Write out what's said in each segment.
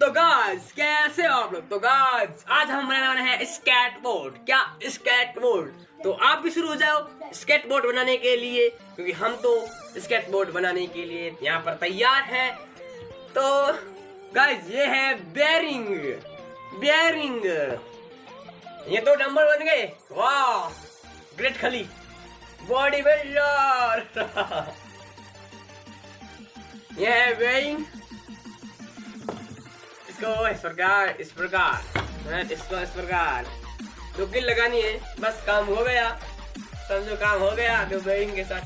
तो गाइस कैसे हो आप लोग। तो गाइस आज हम बनाने वाले हैं स्केटबोर्ड। क्या स्केटबोर्ड? तो आप भी शुरू हो जाओ स्केटबोर्ड बनाने के लिए, क्योंकि हम तो स्केटबोर्ड बनाने के लिए यहाँ पर तैयार हैं। तो गाइस ये है बेयरिंग। ये तो डंबल बन गए। वाह ग्रेट खली बॉडी बिल्डर। ये है बेयरिंग। इसको इस प्रकार दो किल लगानी है, बस काम हो गया। समझो काम हो गया। दो बेयरिंग के साथ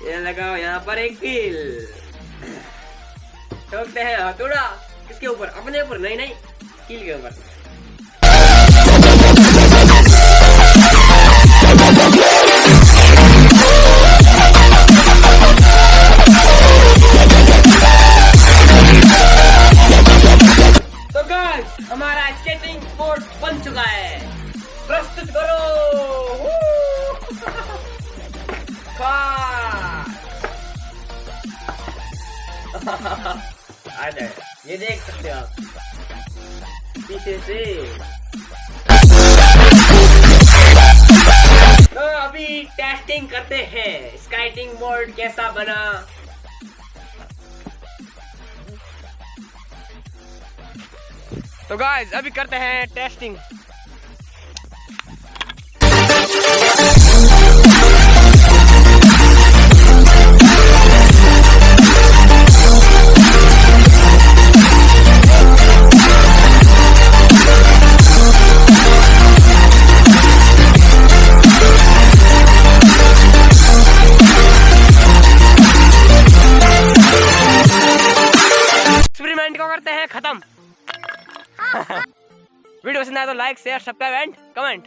ये लगाओ यहाँ पर एक किल। ठोकते हैं हथौड़ा किसके ऊपर? अपने ऊपर नहीं किल के ऊपर। हमारा स्केटिंग बोर्ड बन चुका है। प्रस्तुत करो। आ जाए, ये देख सकते हो आप पीछे से। तो अभी टेस्टिंग करते हैं स्केटिंग बोर्ड कैसा बना। तो गाइस अभी करते हैं टेस्टिंग। एक्सपेरिमेंट को करते हैं खत्म। वीडियो पसंद आया तो like share subscribe and comment.